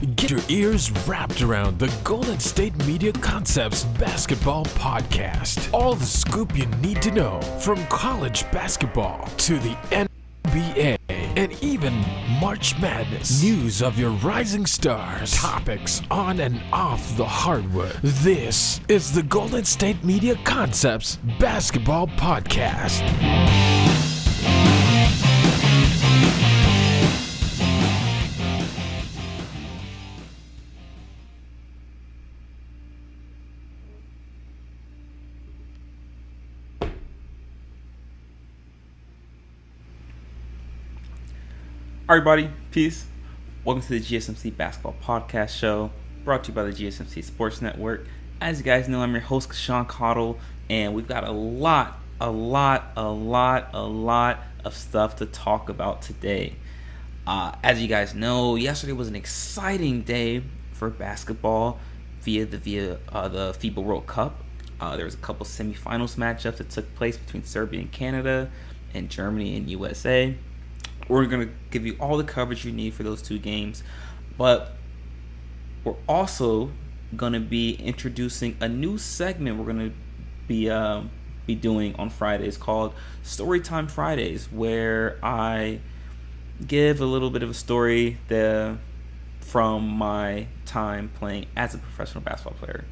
Get your ears wrapped around the Golden State Media Concepts Basketball Podcast. All the scoop you need to know from college basketball to the NBA and even March Madness. News of your rising stars. Topics on and off the hardwood. This is the Golden State Media Concepts Basketball Podcast. All right, everybody, peace. Welcome to the GSMC Basketball Podcast Show, brought to you by the GSMC Sports Network. As you guys know, I'm your host, Casuan, and we've got a lot of stuff to talk about today. As you guys know, yesterday was an exciting day for basketball via the FIBA World Cup. There was a couple semifinals matchups that took place between Serbia and Canada, and Germany and USA. We're going to give you all the coverage you need for those two games. But we're also going to be introducing a new segment we're going to be doing on Fridays called Storytime Fridays, where I give a little bit of a story from my time playing as a professional basketball player.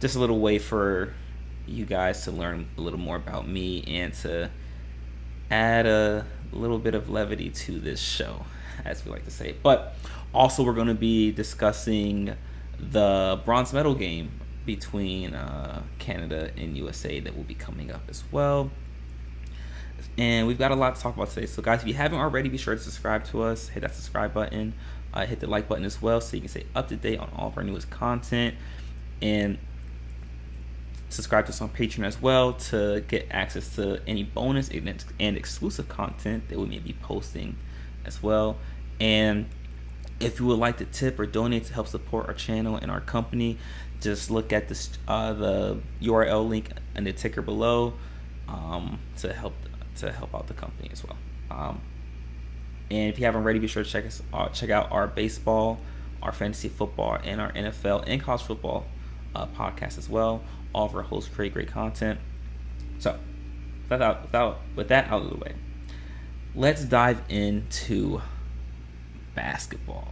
Just a little way for you guys to learn a little more about me and to add a little bit of levity to this show, as we like to say. But also, we're going to be discussing the bronze medal game between Canada and USA that will be coming up as well. And we've got a lot to talk about today. So, guys, if you haven't already, be sure to subscribe to us. Hit that subscribe button. Hit the like button as well, so you can stay up to date on all of our newest content. And subscribe to us on Patreon as well to get access to any bonus and exclusive content that we may be posting as well. And if you would like to tip or donate to help support our channel and our company, just look at the URL link and the ticker below to help out the company as well. And if you haven't already, be sure to check out our baseball, our fantasy football, and our NFL and college football podcast as well. All of our hosts create great content. So, with that out of the way, let's dive into basketball.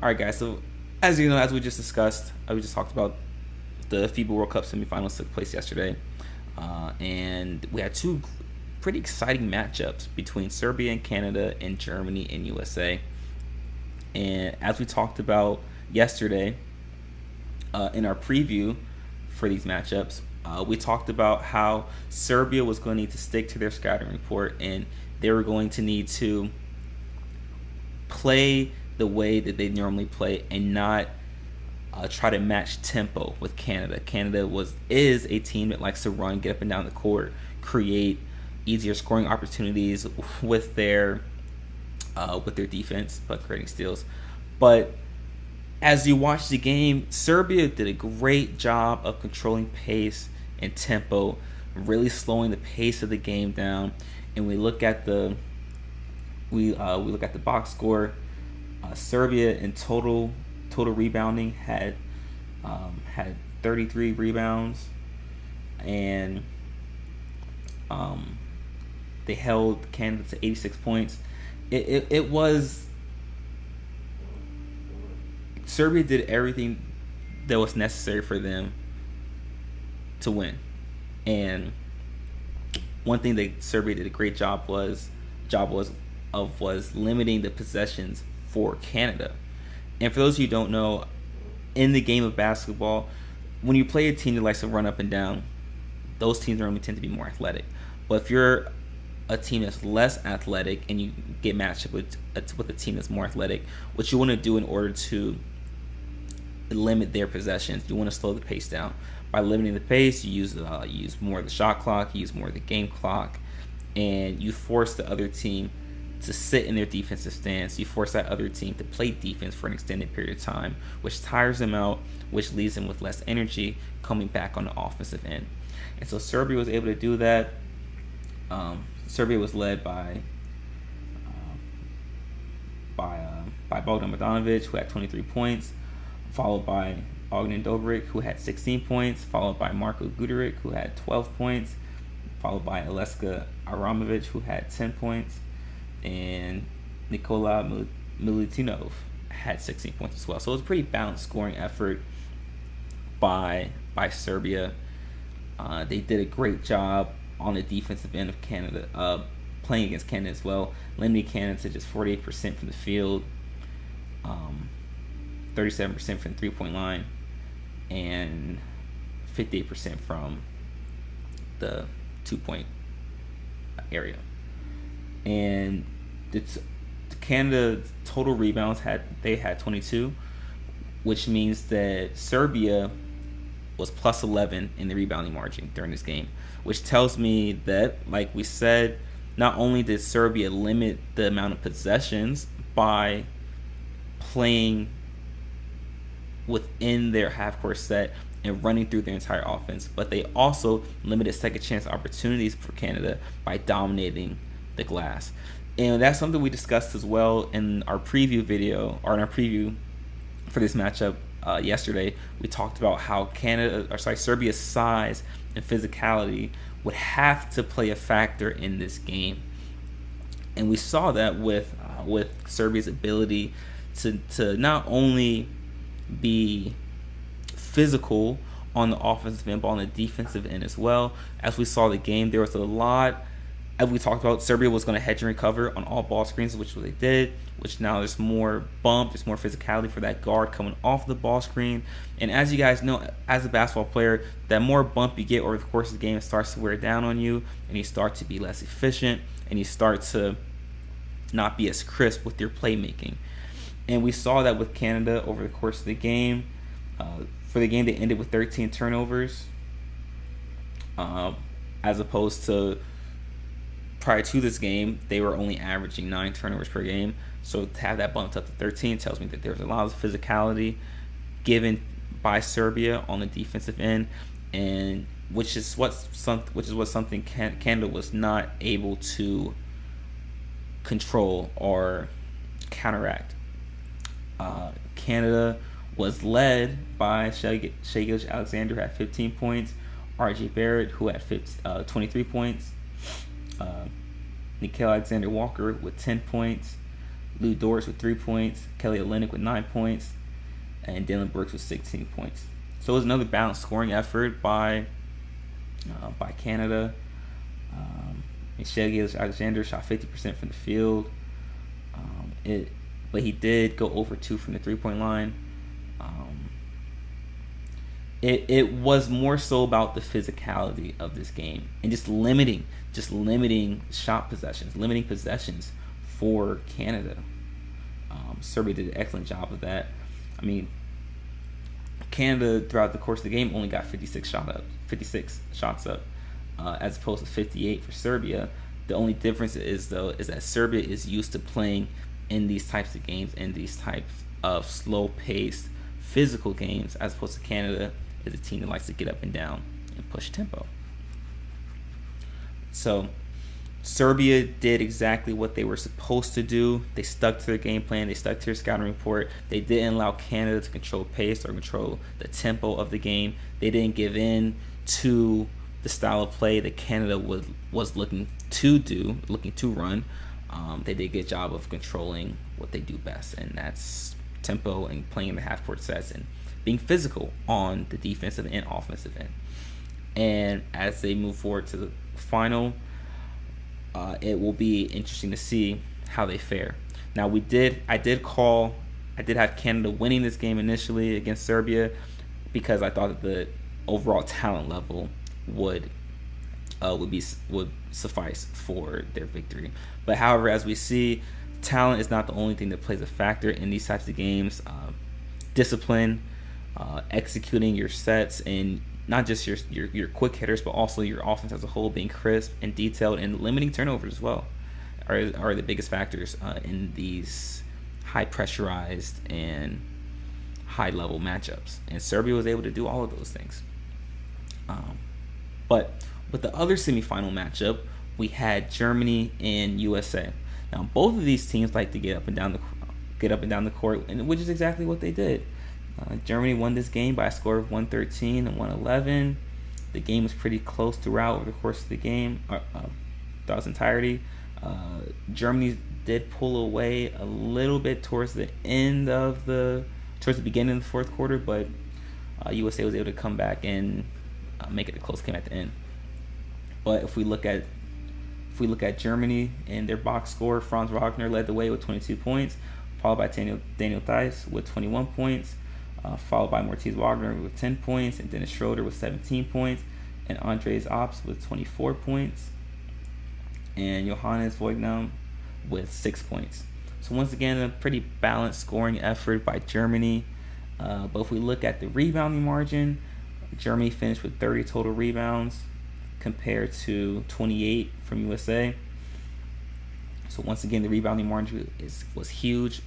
All right, guys. So, as you know, as we just discussed, we just talked about the FIBA World Cup semifinals took place yesterday, and we had two pretty exciting matchups between Serbia and Canada and Germany and USA. And as we talked about yesterday in our preview for these matchups, we talked about how Serbia was going to need to stick to their scouting report, and they were going to need to play the way that they normally play and not try to match tempo with Canada. Canada is a team that likes to run, get up and down the court, create easier scoring opportunities with their defense, but creating steals. But as you watch the game, Serbia did a great job of controlling pace and tempo, really slowing the pace of the game down. And we look at the box score. Serbia in total rebounding had 33 rebounds, and they held Canada to 86 points. It was. Serbia did everything that was necessary for them to win. And one thing that Serbia did a great job was limiting the possessions for Canada. And for those of you who don't know, in the game of basketball, when you play a team that likes to run up and down, those teams normally tend to be more athletic. But if you're a team that's less athletic and you get matched up with a team that's more athletic, what you want to do in order to limit their possessions, you want to slow the pace down. By limiting the pace, you use more of the shot clock, you use more of the game clock, and you force the other team to sit in their defensive stance. You force that other team to play defense for an extended period of time, which tires them out, which leaves them with less energy coming back on the offensive end. And so Serbia was able to do that. Serbia was led by by Bogdan Bogdanovic, who had 23 points, followed by Ognan Dobrik, who had 16 points, followed by Marko Guduric, who had 12 points, followed by Aleska Aramovic, who had 10 points, and Nikola Milutinov had 16 points as well. So it was a pretty balanced scoring effort by Serbia. They did a great job on the defensive end of Canada, playing against Canada as well, limiting Canada to just 48% from the field, 37% from the 3-point line, and 58% from the 2-point area. And Canada's total rebounds had 22, which means that Serbia was plus 11 in the rebounding margin during this game, which tells me that, like we said, not only did Serbia limit the amount of possessions by playing within their half-court set and running through their entire offense, but they also limited second chance opportunities for Canada by dominating the glass. And that's something we discussed as well in our preview video, or in our preview for this matchup yesterday. We talked about how Serbia's size and physicality would have to play a factor in this game, and we saw that with Serbia's ability to not only be physical on the offensive end, but on the defensive end as well. As we saw the game, there was a lot, as we talked about, Serbia was going to hedge and recover on all ball screens, which they did, which now there's more bump, there's more physicality for that guard coming off the ball screen. And as you guys know, as a basketball player, that more bump you get over the course of the game, it starts to wear down on you, and you start to be less efficient, and you start to not be as crisp with your playmaking. And we saw that with Canada over the course of the game. For the game, they ended with 13 turnovers, as opposed to prior to this game, they were only averaging 9 turnovers per game. So to have that bumped up to 13 tells me that there was a lot of physicality given by Serbia on the defensive end, and which is what something Canada was not able to control or counteract. Canada was led by Shai Gilgeous-Alexander, who had 15 points, R.J. Barrett, who had 23 points, Nickeil Alexander-Walker with 10 points, Lou Doris with 3 points, Kelly Olynyk with 9 points, and Dylan Brooks with 16 points. So it was another balanced scoring effort by Canada. Shai Gilgeous-Alexander shot 50% from the field, but he did go over 2 from the 3-point line. It was more so about the physicality of this game and just limiting shot possessions, limiting possessions for Canada. Serbia did an excellent job of that. I mean, Canada throughout the course of the game only got 56 shots up, as opposed to 58 for Serbia. The only difference is that Serbia is used to playing in these types of games, in these types of slow-paced, physical games, as opposed to Canada is a team that likes to get up and down and push tempo. So Serbia did exactly what they were supposed to do. They stuck to their game plan. They stuck to their scouting report. They didn't allow Canada to control pace or control the tempo of the game. They didn't give in to the style of play that Canada was looking to run. They did a good job of controlling what they do best, and that's tempo and playing the half-court sets and being physical on the defensive and offensive end. And as they move forward to the final, it will be interesting to see how they fare. Now, I did have Canada winning this game initially against Serbia because I thought that the overall talent level would suffice for their victory. But however, as we see, talent is not the only thing that plays a factor in these types of games. Discipline, executing your sets, and not just your quick hitters, but also your offense as a whole being crisp and detailed, and limiting turnovers as well are the biggest factors in these high pressurized and high level matchups. And Serbia was able to do all of those things. But with the other semifinal matchup, we had Germany and USA. Now, both of these teams like to get up and down get up and down the court, and which is exactly what they did. Germany won this game by a score of 113 and 111. The game was pretty close throughout over the course of the game, throughout its entirety. Germany did pull away a little bit towards the beginning of the fourth quarter, but USA was able to come back and make it a close game at the end. But if we look at Germany and their box score, Franz Wagner led the way with 22 points, followed by Daniel Theis with 21 points, followed by Mortiz Wagner with 10 points, and Dennis Schroeder with 17 points, and Andres Ops with 24 points, and Johannes Voignam with 6 points. So once again, a pretty balanced scoring effort by Germany. But if we look at the rebounding margin, Germany finished with 30 total rebounds compared to 28 from USA. So once again, the rebounding margin was huge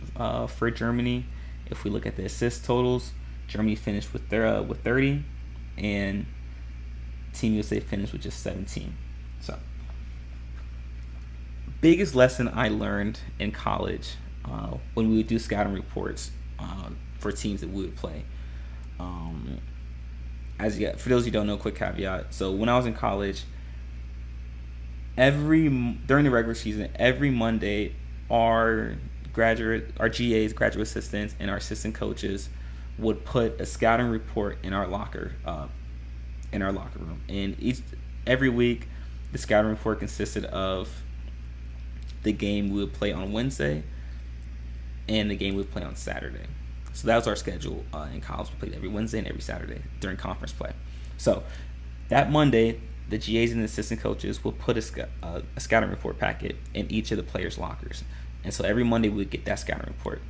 for Germany. If we look at the assist totals, Germany finished with 30, and Team USA finished with just 17. So, biggest lesson I learned in college when we would do scouting reports for teams that we would play. For those who don't know, quick caveat. So when I was in college, during the regular season, every Monday, our GAs, graduate assistants, and our assistant coaches would put a scouting report in our locker room. And every week, the scouting report consisted of the game we would play on Wednesday and the game we would play on Saturday. So that was our schedule in college. We played every Wednesday and every Saturday during conference play. So that Monday, the GAs and the assistant coaches will put a scouting report packet in each of the players' lockers. And so every Monday we would get that scouting report.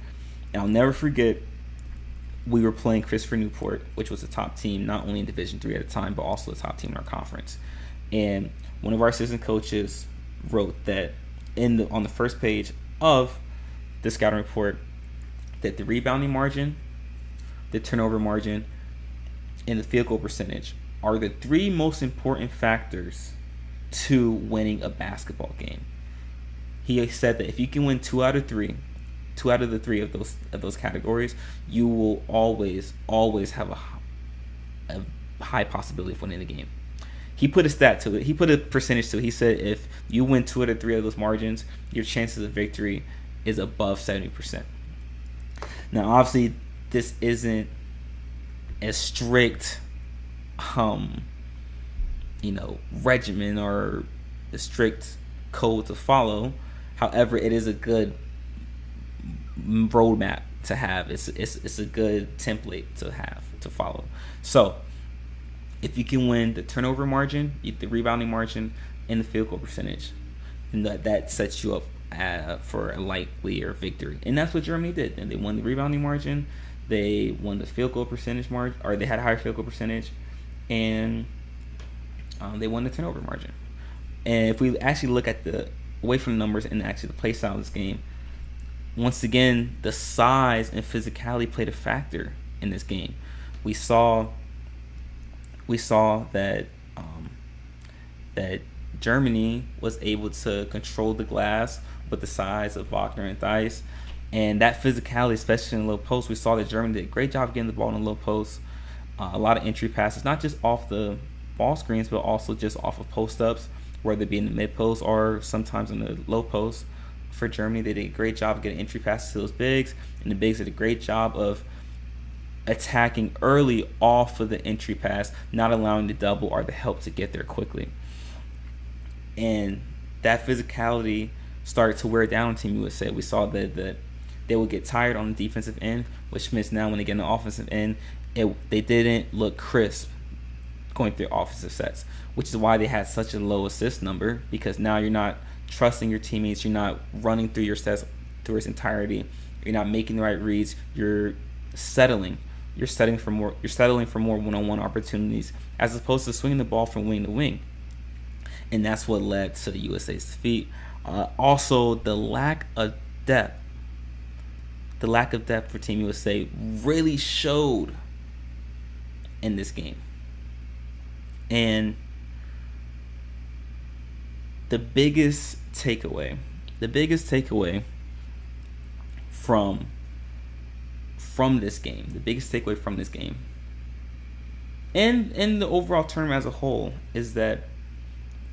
And I'll never forget, we were playing Christopher Newport, which was a top team, not only in Division III at the time, but also a top team in our conference. And one of our assistant coaches wrote that on the first page of the scouting report that the rebounding margin, the turnover margin, and the field goal percentage are the three most important factors to winning a basketball game. He said that if you can win two out of the three of those categories, you will always have a high possibility of winning the game. He put a stat to it. He put a percentage to it. He said if you win two out of three of those margins, your chances of victory is above 70%. Now, obviously, this isn't a strict, regimen or a strict code to follow. However, it is a good roadmap to have. It's a good template to follow. So, if you can win the turnover margin, the rebounding margin, and the field goal percentage, then that sets you up for a likelier victory. And that's what Germany did. And they won the rebounding margin, they won the field goal percentage margin, or they had a higher field goal percentage, and they won the turnover margin. And if we actually look at away from the numbers and actually the play style of this game, once again, the size and physicality played a factor in this game. We saw that that Germany was able to control the glass with the size of Wagner and Theis, and that physicality, especially in the low post. We saw that Germany did a great job getting the ball in the low post. A lot of entry passes, not just off the ball screens, but also just off of post-ups, whether it be in the mid-post or sometimes in the low post. For Germany, they did a great job of getting entry passes to those bigs, and the bigs did a great job of attacking early off of the entry pass, not allowing the double or the help to get there quickly. And that physicality started to wear down on Team USA. We saw that they would get tired on the defensive end, which means now when they get on the offensive end, they didn't look crisp going through offensive sets, which is why they had such a low assist number, because now you're not trusting your teammates, you're not running through your sets through its entirety, you're not making the right reads, you're settling for more one-on-one opportunities as opposed to swinging the ball from wing to wing. And that's what led to the USA's defeat. Also, the lack of depth for Team USA really showed in this game. And the biggest takeaway from this game, the biggest takeaway from this game, and the overall tournament as a whole, is that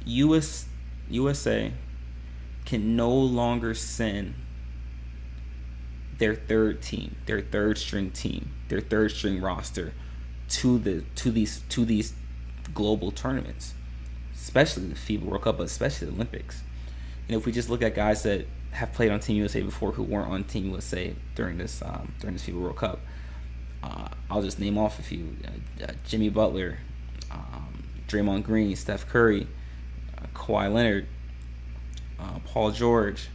USA can no longer send their third string roster to these global tournaments, especially the FIBA World Cup, but especially the Olympics. And if we just look at guys that have played on Team USA before who weren't on Team USA during this FIBA World Cup, I'll just name off a few: Jimmy Butler, Draymond Green, Steph Curry, Kawhi Leonard, Paul George,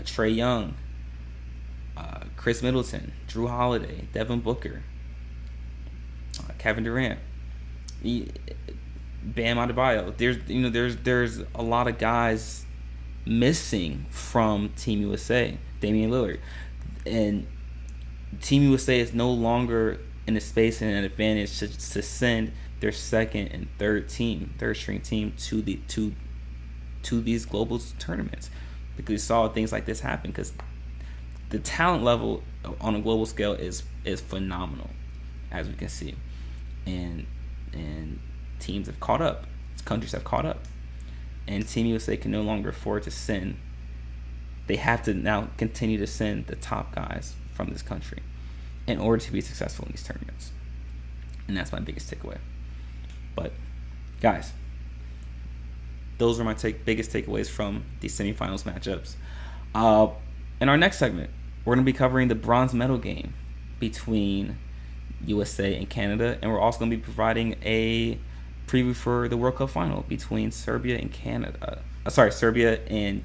Trae Young, Chris Middleton, Drew Holiday, Devin Booker, Kevin Durant, Bam Adebayo. There's a lot of guys missing from Team USA. Damian Lillard, and Team USA is no longer in a space and an advantage to send their second and third string team to these global tournaments, because we saw things like this happen, because the talent level on a global scale is phenomenal, as we can see, and teams have caught up, countries have caught up, and Team USA can no longer afford to send. They have to now continue to send the top guys from this country in order to be successful in these tournaments, and that's my biggest takeaway. But guys, those are my biggest takeaways from these semifinals matchups. In our next segment, we're going to be covering the bronze medal game between USA and Canada, and we're also going to be providing a preview for the World Cup final between Serbia and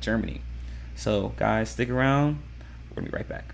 Germany. So guys, stick around. We're going to be right back.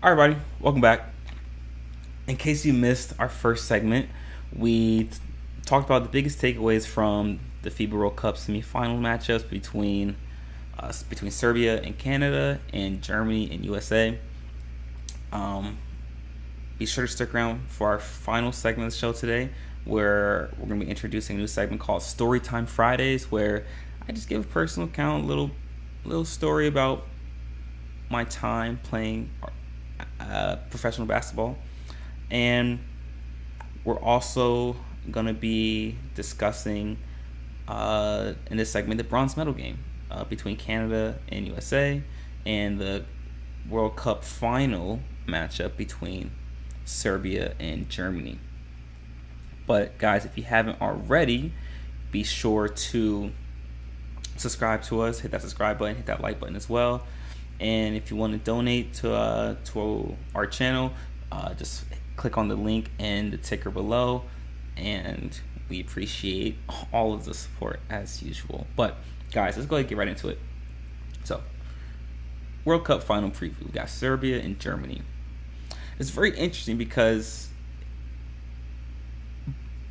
All right, everybody, welcome back. In case you missed our first segment, we talked about the biggest takeaways from the FIBA World Cup semifinal matchups between Serbia and Canada and Germany and USA. Be sure to stick around for our final segment of the show today, where we're going to be introducing a new segment called Storytime Fridays, where I just give a personal account, a little story about my time playing professional basketball. And we're also going to be discussing in this segment the bronze medal game between Canada and USA, and the World Cup final matchup between Serbia and Germany. But guys, if you haven't already, be sure to subscribe to us, hit that subscribe button, hit that like button as well. And if you want to donate to our channel, just click on the link and the ticker below, and we appreciate all of the support as usual. But guys, let's go ahead and get right into it. So, World Cup final preview. We got Serbia and Germany. It's very interesting because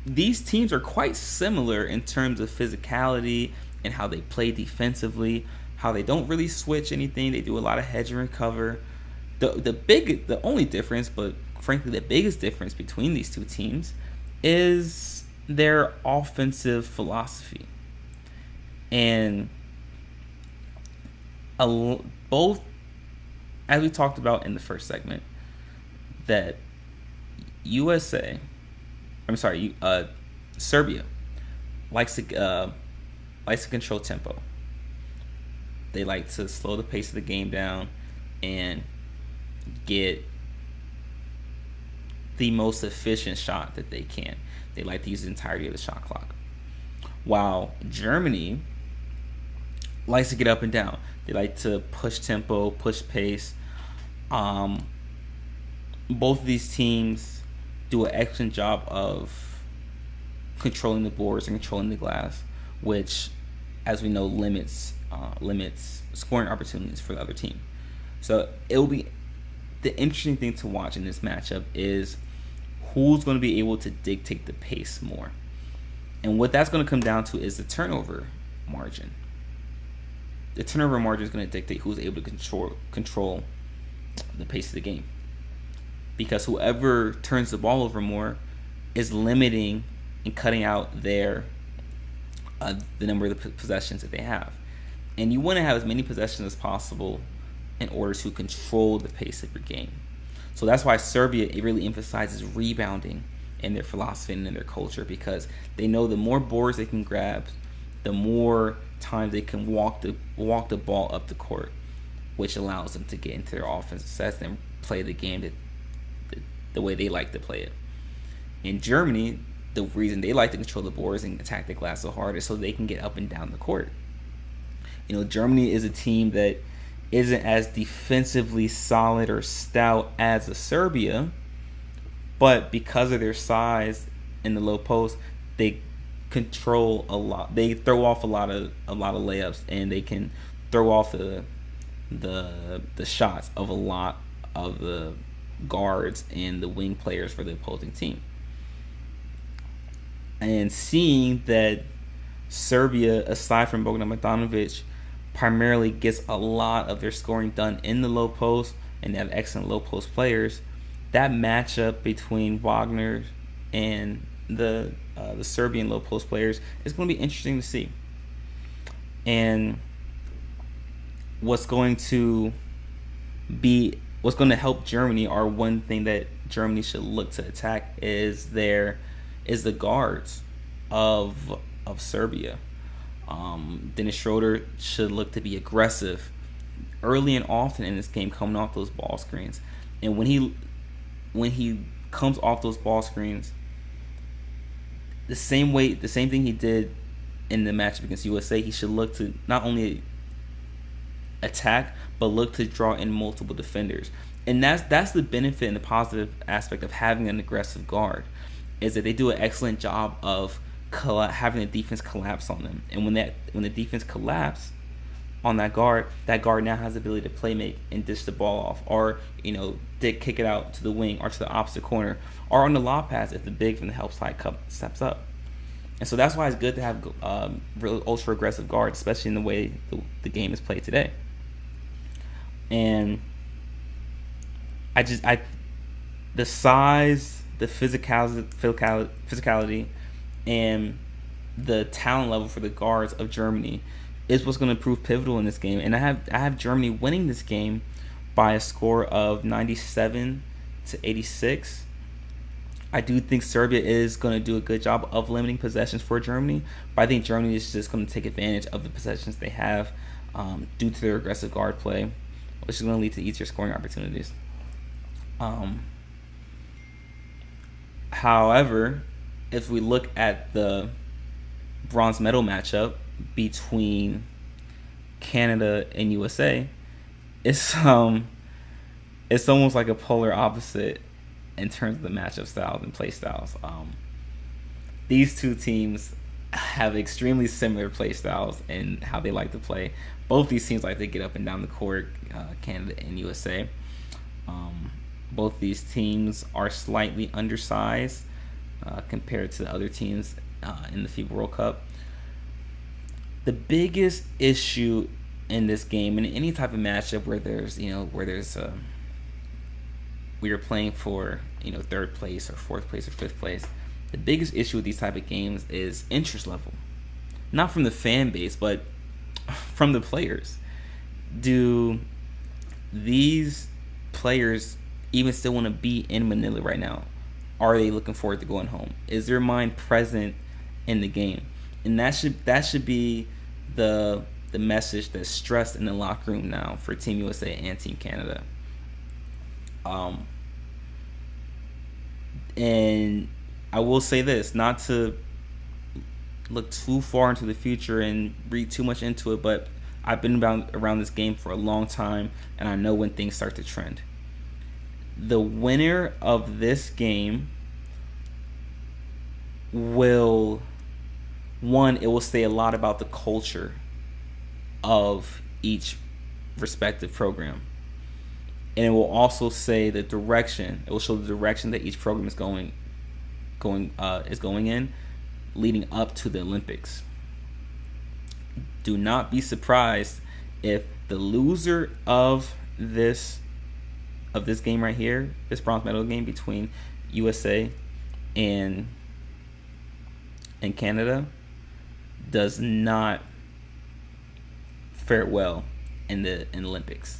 these teams are quite similar in terms of physicality and how they play defensively, how they don't really switch anything. They do a lot of hedge and recover. The only difference, but frankly the biggest difference between these two teams, is their offensive philosophy. And both, as we talked about in the first segment, that Serbia likes to control tempo. They like to slow the pace of the game down and get the most efficient shot that they can. They like to use the entirety of the shot clock. While Germany likes to get up and down. They like to push tempo, push pace. Both of these teams do an excellent job of controlling the boards and controlling the glass, which, as we know, limits scoring opportunities for the other team. So it will be the interesting thing to watch in this matchup is who's going to be able to dictate the pace more. And what that's going to come down to is the turnover margin. The turnover margin is going to dictate who's able to control the pace of the game. Because whoever turns the ball over more is limiting and cutting out the number of the possessions that they have. And you want to have as many possessions as possible in order to control the pace of your game. So that's why Serbia, it really emphasizes rebounding in their philosophy and in their culture, because they know the more boards they can grab, the more times they can walk the ball up the court, which allows them to get into their offensive sets and play the game the way they like to play it. In Germany, the reason they like to control the boards and attack the glass so hard is so they can get up and down the court. You know, Germany is a team that isn't as defensively solid or stout as a Serbia, but because of their size in the low post, they control a lot. They throw off a lot of layups, and they can throw off the shots of a lot of the guards and the wing players for the opposing team. And seeing that Serbia, aside from Bogdan Bogdanovic, primarily gets a lot of their scoring done in the low post, and they have excellent low post players, that matchup between Wagner and the Serbian low post players is going to be interesting to see. And what's going to help Germany, or one thing that Germany should look to attack, is the guards of Serbia. Dennis Schroeder should look to be aggressive early and often in this game, coming off those ball screens. And when he comes off those ball screens, the same thing he did in the matchup against USA, he should look to not only attack but look to draw in multiple defenders. And that's the benefit and the positive aspect of having an aggressive guard, is that they do an excellent job of having the defense collapse on them. And when the defense collapses, on that guard now has the ability to play make and dish the ball off, or kick it out to the wing or to the opposite corner, or on the lob pass if the big from the help side steps up. And so that's why it's good to have real ultra aggressive guards, especially in the way the game is played today. And the size, the physicality, and the talent level for the guards of Germany is what's going to prove pivotal in this game. And I have Germany winning this game by a score of 97-86. I do think Serbia is going to do a good job of limiting possessions for Germany, but I think Germany is just going to take advantage of the possessions they have due to their aggressive guard play, which is going to lead to easier scoring opportunities. However, if we look at the bronze medal matchup between Canada and USA, it's almost like a polar opposite in terms of the matchup styles and play styles. These two teams have extremely similar play styles and how they like to play. Both these teams like to get up and down the court, Canada and USA. Both these teams are slightly undersized compared to the other teams in the FIBA World Cup. The biggest issue in this game, in any type of matchup where we are playing for third place or fourth place or fifth place, the biggest issue with these type of games is interest level, not from the fan base but from the players. Do these players even still want to be in Manila right now? Are they looking forward to going home? Is their mind present in the game? And that should be the message that's stressed in the locker room now for Team USA and Team Canada. And I will say this, not to look too far into the future and read too much into it, but I've been around this game for a long time, and I know when things start to trend. The winner of this game it will say a lot about the culture of each respective program. And it will also say the direction. It will show the direction that each program is going in, leading up to the Olympics. Do not be surprised if the loser of this game right here, this bronze medal game between USA and Canada, does not fare well in the Olympics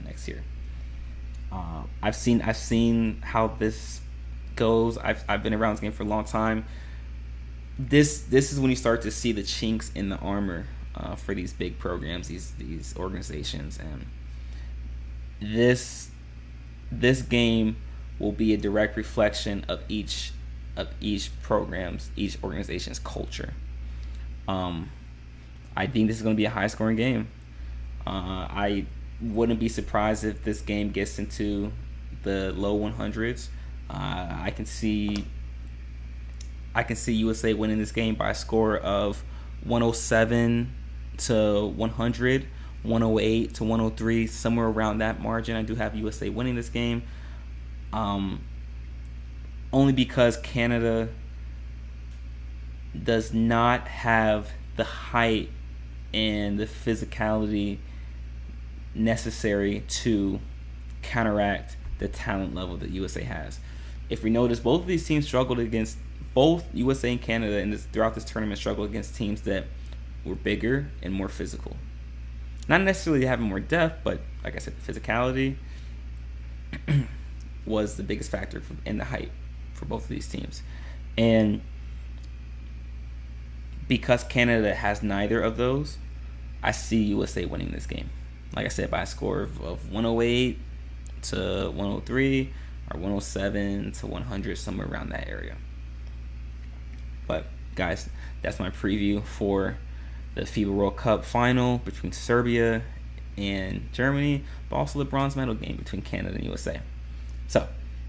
next year. I've seen how this goes. I've been around this game for a long time. This is when you start to see the chinks in the armor for these big programs, these organizations, and this game will be a direct reflection of each organization's culture. I think this is going to be a high-scoring game. I wouldn't be surprised if this game gets into the low 100s. I can see USA winning this game by a score of 107 to 100, 108 to 103, somewhere around that margin. I do have USA winning this game. Only because Canada does not have the height and the physicality necessary to counteract the talent level that USA has. If we notice, both of these teams struggled against, both USA and Canada throughout this tournament struggled against teams that were bigger and more physical. Not necessarily having more depth, but like I said, the physicality was the biggest factor in the height for both of these teams. And because Canada has neither of those, I see USA winning this game. Like I said, by a score of 108 to 103 or 107 to 100, somewhere around that area. But guys, that's my preview for the FIBA World Cup final between Serbia and Germany, but also the bronze medal game between Canada and USA. So,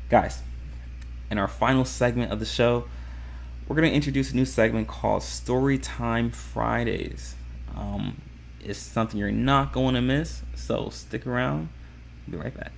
guys, in our final segment of the show, we're going to introduce a new segment called Storytime Fridays. It's something you're not going to miss, so stick around. We'll be right back.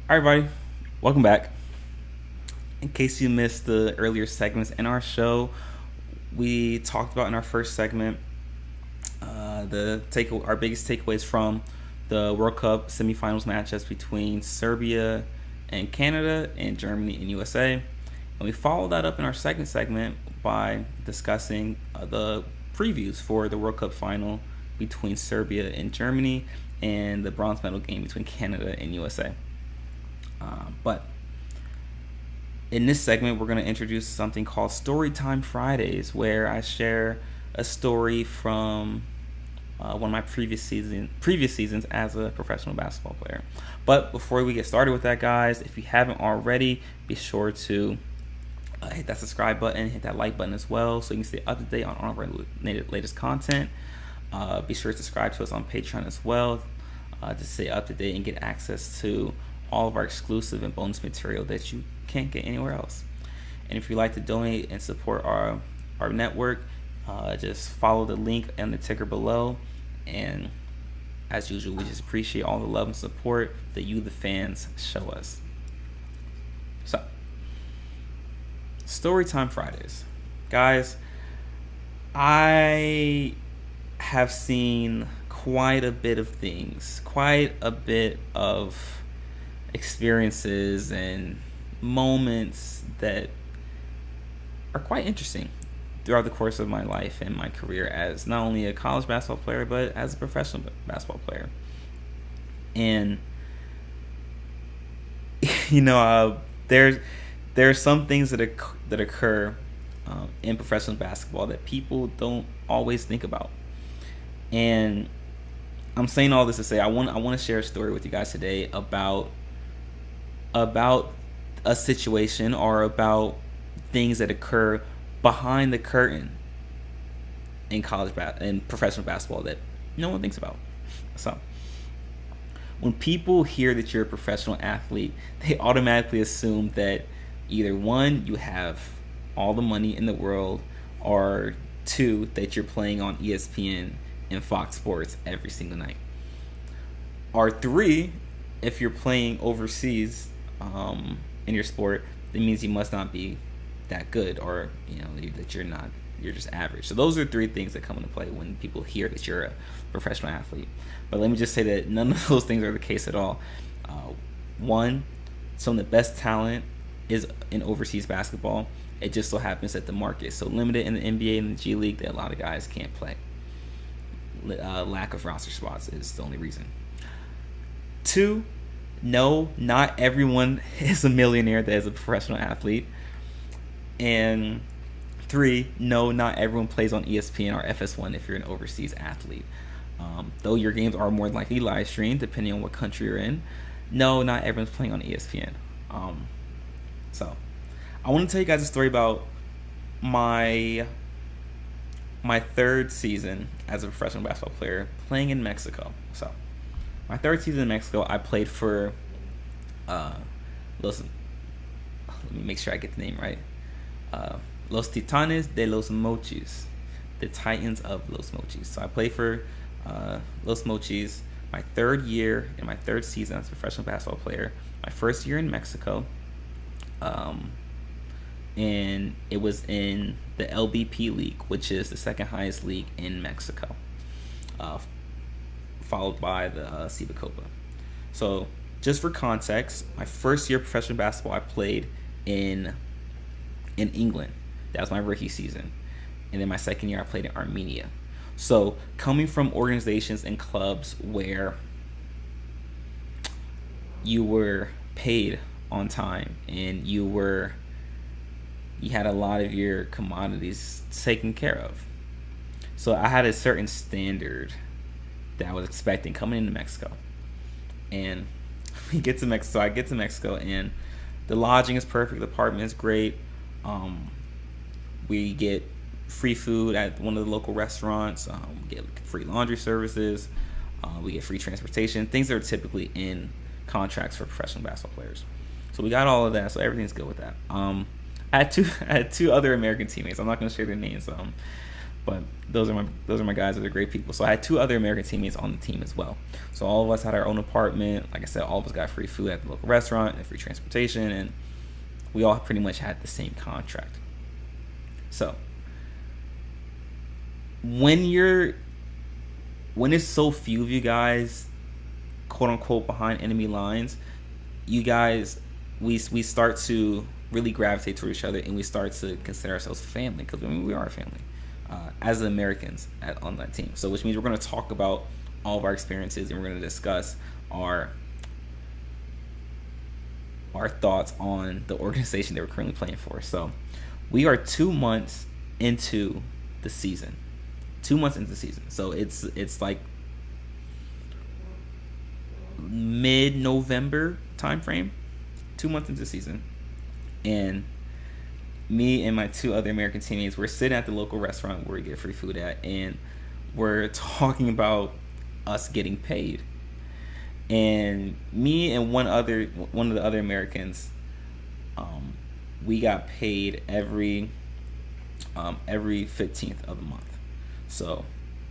All right, everybody, welcome back. In case you missed the earlier segments in our show, we talked about in our first segment our biggest takeaways from the World Cup semifinals matchups between Serbia and Canada and Germany and USA. And we followed that up in our second segment by discussing the previews for the World Cup final between Serbia and Germany and the bronze medal game between Canada and USA. But in this segment, we're going to introduce something called Storytime Fridays, where I share a story from one of my previous seasons as a professional basketball player. But before we get started with that, guys, if you haven't already, be sure to hit that subscribe button, hit that like button as well, so you can stay up to date on all of our latest content. Be sure to subscribe to us on Patreon as well, to stay up to date and get access to all of our exclusive and bonus material that you can't get anywhere else. And if you'd like to donate and support our network, just follow the link and the ticker below. And as usual, we just appreciate all the love and support that you, the fans, show us. So, Storytime Fridays. Guys, I have seen quite a bit of things, quite a bit of experiences and moments that are quite interesting throughout the course of my life and my career as not only a college basketball player, but as a professional basketball player. And, there are some things that occur in professional basketball that people don't always think about. And I'm saying all this to say I want to share a story with you guys today about a situation or about things that occur behind the curtain in professional basketball that no one thinks about. So, when people hear that you're a professional athlete, they automatically assume that either one, you have all the money in the world, or two, that you're playing on ESPN and Fox Sports every single night, or three, if you're playing overseas in your sport, that means you must not be that good, or that you're just average. So those are three things that come into play when people hear that you're a professional athlete. But let me just say that none of those things are the case at all. One, some of the best talent is in overseas basketball. It just so happens that the market is so limited in the NBA and the G League that a lot of guys can't play. Lack of roster spots is the only reason. Two, no, not everyone is a millionaire that is a professional athlete. And three, no, not everyone plays on ESPN or FS1 if you're an overseas athlete. Though your games are more likely live streamed depending on what country you're in, no, not everyone's playing on ESPN. So I want to tell you guys a story about my third season as a professional basketball player playing in Mexico. So my third season in Mexico, I played for let me make sure I get the name right. Los Titanes de los Mochis, the Titans of Los Mochis. So I played for Los Mochis my third year in my third season as a professional basketball player. My first year in Mexico, and it was in the LBP League, which is the second highest league in Mexico, followed by the FIBA Copa. So just for context, my first year of professional basketball, I played in England. That was my rookie season. And then my second year, I played in Armenia. So coming from organizations and clubs where you were paid on time and you had a lot of your commodities taken care of. So I had a certain standard that I was expecting coming into Mexico. And I get to Mexico and the lodging is perfect, the apartment is great. We get free food at one of the local restaurants. We get free laundry services. We get free transportation. Things that are typically in contracts for professional basketball players. So we got all of that. So everything's good with that. I had two other American teammates. I'm not going to share their names, but those are my guys. They're great people. So I had two other American teammates on the team as well. So all of us had our own apartment. Like I said, all of us got free food at the local restaurant and free transportation, and we all pretty much had the same contract. So when it's so few of you guys, quote unquote, behind enemy lines, you guys, we start to really gravitate toward each other, and we start to consider ourselves family, because we are a family as Americans on that team. So which means we're going to talk about all of our experiences, and we're going to discuss our thoughts on the organization that we're currently playing for. So we are 2 months into the season. 2 months into the season. So it's like mid-November time frame, 2 months into the season. And me and my 2 other American teammates, we're sitting at the local restaurant where we get free food at, and we're talking about us getting paid. And me and one of the other Americans, we got paid every 15th of the month. So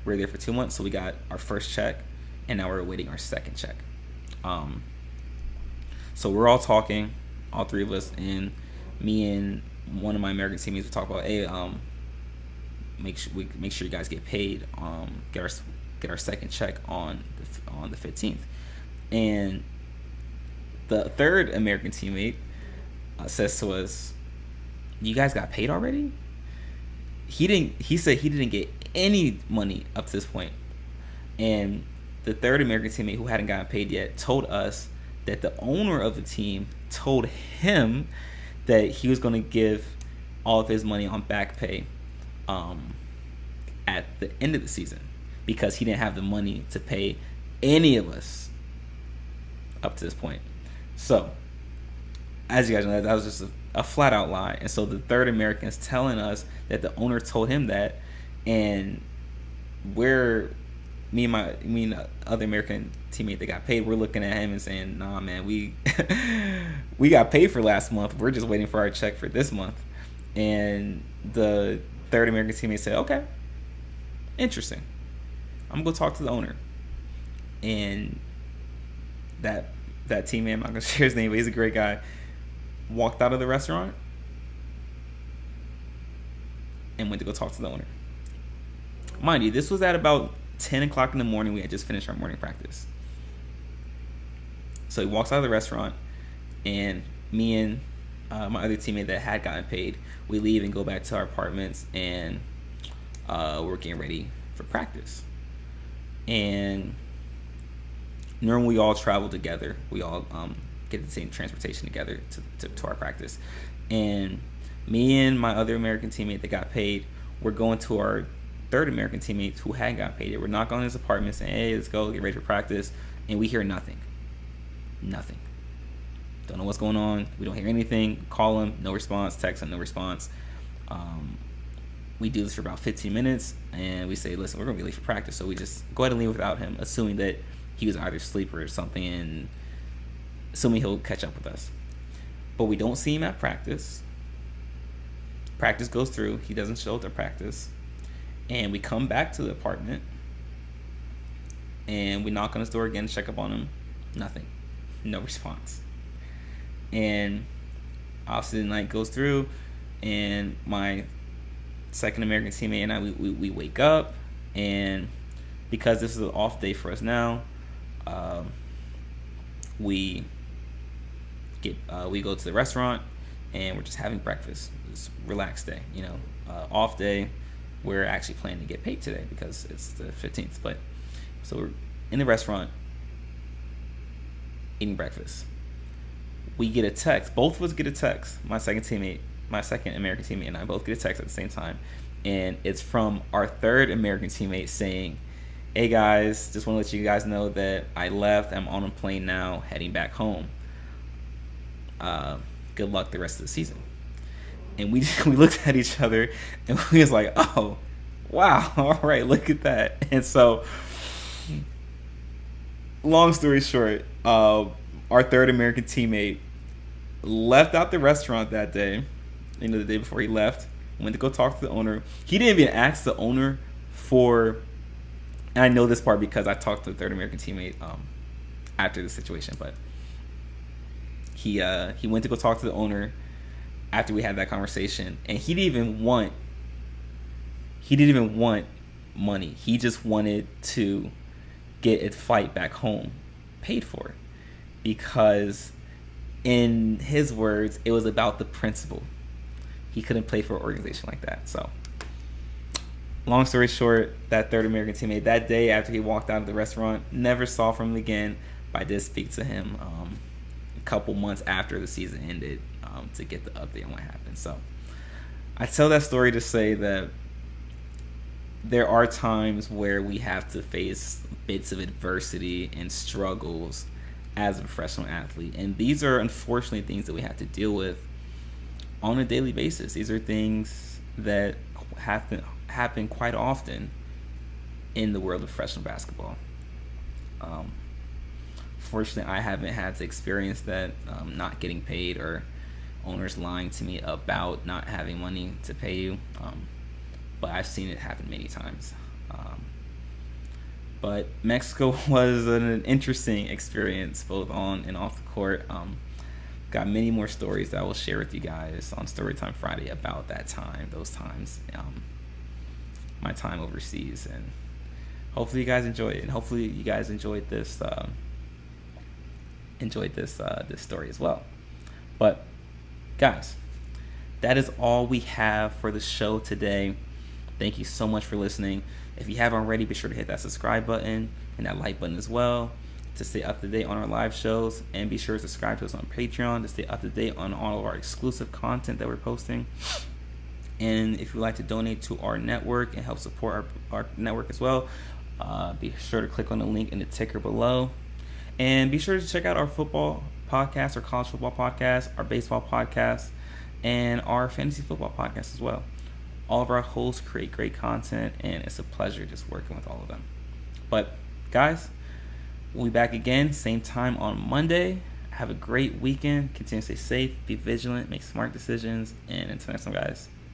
we're there for 2 months. So we got our first check, and now we're awaiting our second check. So we're all talking, all 3 of us, and me and one of my American teammates, we talk about, hey, make sure you guys get paid, get our second check on the 15th. And the third American teammate says to us, "You guys got paid already?" He said he didn't get any money up to this point. And the third American teammate, who hadn't gotten paid yet, told us that the owner of the team told him that he was going to give all of his money on back pay at the end of the season, because he didn't have the money to pay any of us up to this point. So, as you guys know, that was just a flat out lie. And so the third American is telling us that the owner told him that, and me and the other American teammate that got paid, we're looking at him and saying, "Nah, man, we got paid for last month. We're just waiting for our check for this month." And the third American teammate said, "Okay, interesting. I'm gonna go talk to the owner." And that teammate, I'm not gonna share his name, but he's a great guy, walked out of the restaurant and went to go talk to the owner. Mind you, this was at about 10 o'clock in the morning. We had just finished our morning practice. So he walks out of the restaurant, and me and my other teammate that had gotten paid, we leave and go back to our apartments, and we're getting ready for practice. And normally we all travel together. We all get the same transportation together to our practice. And me and my other American teammate that got paid, we're going to our third American teammate who hadn't got paid. We're knocking on his apartment saying, "Hey, let's go, get ready for practice." And we hear nothing. Don't know what's going on. We don't hear anything. Call him, no response. Text him, no response. We do this for about 15 minutes, and we say, "Listen, we're going to be late for practice." So we just go ahead and leave without him, assuming that he was either asleep or something, and assuming he'll catch up with us. But we don't see him at practice. Practice goes through. He doesn't show up to practice. And we come back to the apartment, and we knock on his door again, check up on him. Nothing. No response. And obviously the night goes through, and my second American teammate and I, we wake up, and because this is an off day for us now, we go to the restaurant, and we're just having breakfast. It's a relaxed day, off day. We're actually planning to get paid today because it's the 15th. But so we're in the restaurant eating breakfast. We get a text. Both of us get a text. My second American teammate, and I both get a text at the same time. And it's from our third American teammate saying, "Hey guys, just want to let you guys know that I left. I'm on a plane now, heading back home. Good luck the rest of the season." And we looked at each other, and we was like, "Oh, wow, all right, look at that." And so, long story short, our third American teammate left out the restaurant that day, the day before he left, went to go talk to the owner. He didn't even ask the owner and I know this part because I talked to the third American teammate after the situation, but he went to go talk to the owner after we had that conversation, and he didn't even want money. He just wanted to get a flight back home paid for, because in his words, it was about the principle. He couldn't play for an organization like that. So long story short, that third American teammate, that day after he walked out of the restaurant, never saw from him again, but I did speak to him a couple months after the season ended to get the update on what happened. So I tell that story to say that there are times where we have to face bits of adversity and struggles as a professional athlete. And these are unfortunately things that we have to deal with on a daily basis. These are things that happen quite often in the world of professional basketball. Fortunately, I haven't had to experience that, not getting paid or owners lying to me about not having money to pay you. But I've seen it happen many times. But Mexico was an interesting experience, both on and off the court. Got many more stories that I will share with you guys on Storytime Friday about those times, my time overseas, and hopefully you guys enjoy it, and hopefully you guys enjoyed this this story as well. But guys, that is all we have for the show today. Thank you so much for listening. If you haven't already, be sure to hit that subscribe button and that like button as well to stay up to date on our live shows, and be sure to subscribe to us on Patreon to stay up to date on all of our exclusive content that we're posting. And if you'd like to donate to our network and help support our network as well, be sure to click on the link in the ticker below. And be sure to check out our football podcast, our college football podcast, our baseball podcast, and our fantasy football podcast as well. All of our hosts create great content, and it's a pleasure just working with all of them. But guys, we'll be back again, same time on Monday. Have a great weekend. Continue to stay safe, be vigilant, make smart decisions, and until next time, guys.